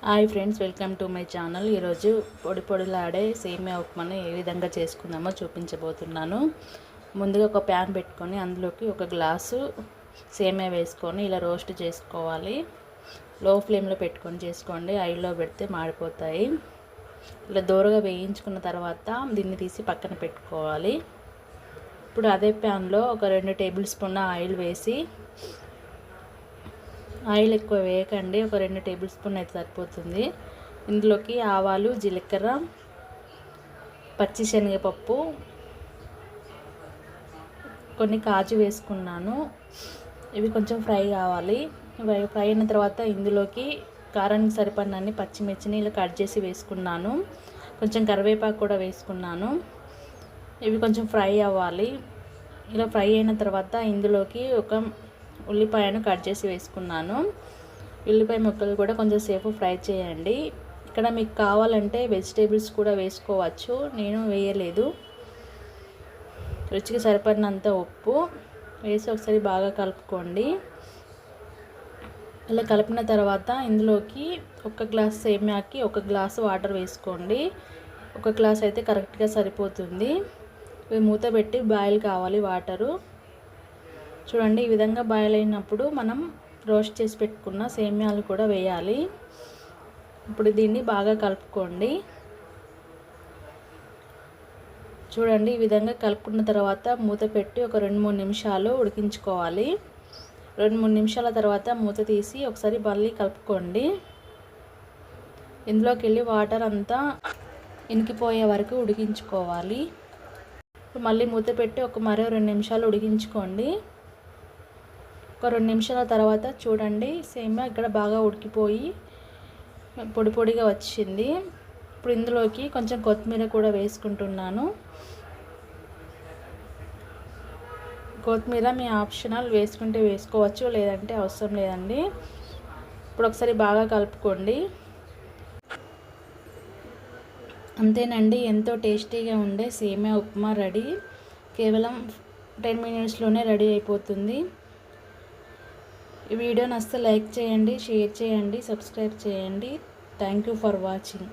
Hi friends, welcome to my channel. ఈరోజు పొడి పొడిలాడే సేమియా ఉప్మాని ఏ విధంగా చేసుకుందామో చూపించబోతున్నాను. ముందుగా ఒక ప్యాన్ పెట్టుకొని అందులోకి ఒక గ్లాసు సేమియా వేసుకొని ఇలా రోస్ట్ చేసుకోవాలి. లో ఫ్లేమ్లో పెట్టుకొని చేసుకోండి, హైలో పెడితే మాడిపోతాయి. ఇలా దూరగా వేయించుకున్న తర్వాత దీన్ని తీసి పక్కన పెట్టుకోవాలి. ఇప్పుడు అదే ప్యాన్లో ఒక 2 టేబుల్ స్పూన్ల ఆయిల్ వేసి, ఆయిల్ ఎక్కువ వేయకండి, ఒక 2 టేబుల్ స్పూన్ అయితే సరిపోతుంది. ఇందులోకి ఆవాలు, జీలకర్ర, పచ్చిశనగపప్పు, కొన్ని కాజు వేసుకున్నాను. ఇవి కొంచెం ఫ్రై కావాలి. ఇవి ఫ్రై అయిన తర్వాత ఇందులోకి కారానికి సరిపడినన్ని పచ్చిమిర్చిని ఇలా కట్ చేసి వేసుకున్నాను. కొంచెం కరివేపాకు కూడా వేసుకున్నాను. ఇవి కొంచెం ఫ్రై అవ్వాలి. ఇలా ఫ్రై అయిన తర్వాత ఇందులోకి ఒక ఉల్లిపాయను కట్ చేసి వేసుకున్నాను. ఉల్లిపాయ ముక్కలు కూడా కొంచెం సేపు ఫ్రై చేయండి. ఇక్కడ మీకు కావాలంటే వెజిటేబుల్స్ కూడా వేసుకోవచ్చు, నేను వేయలేదు. రుచికి సరిపడినంత ఉప్పు వేసి ఒకసారి బాగా కలుపుకోండి. ఇలా కలిపిన తర్వాత ఇందులోకి 1 గ్లాస్ సేమియాకి 1 గ్లాసు వాటర్ వేసుకోండి. 1 గ్లాస్ అయితే కరెక్ట్గా సరిపోతుంది. ఇవి మూత పెట్టి బాయిల్ కావాలి వాటరు. చూడండి, ఈ విధంగా బాయిల్ అయినప్పుడు మనం రోస్ట్ చేసి పెట్టుకున్న సేమియాలు కూడా వేయాలి. ఇప్పుడు దీన్ని బాగా కలుపుకోండి. చూడండి, ఈ విధంగా కలుపుకున్న తర్వాత మూత పెట్టి ఒక 2-3 నిమిషాలు ఉడికించుకోవాలి. 2-3 నిమిషాల తర్వాత మూత తీసి ఒకసారి మళ్ళీ కలుపుకోండి. ఇందులోకి వెళ్ళి వాటర్ అంతా ఇనికిపోయే వరకు ఉడికించుకోవాలి. మళ్ళీ మూత పెట్టి మరో 2 నిమిషాలు ఉడికించుకోండి. ఒక 2 నిమిషాల తర్వాత చూడండి, సేమియా ఇక్కడ బాగా ఉడికిపోయి పొడి పొడిగా వచ్చింది. ఇప్పుడు ఇందులోకి కొంచెం కొత్తిమీర కూడా వేసుకుంటున్నాను. కొత్తిమీర మీ ఆప్షనల్, వేసుకుంటే వేసుకోవచ్చు, లేదంటే అవసరం లేదండి. ఇప్పుడు ఒకసారి బాగా కలుపుకోండి. అంతేనండి, ఎంతో టేస్టీగా ఉండే సేమియా ఉప్మా రెడీ. కేవలం 10 మినిట్స్లోనే రెడీ అయిపోతుంది. ఈ వీడియో నచ్చితే లైక్ చేయండి, షేర్ చేయండి, సబ్స్క్రైబ్ చేయండి. Thank you for watching.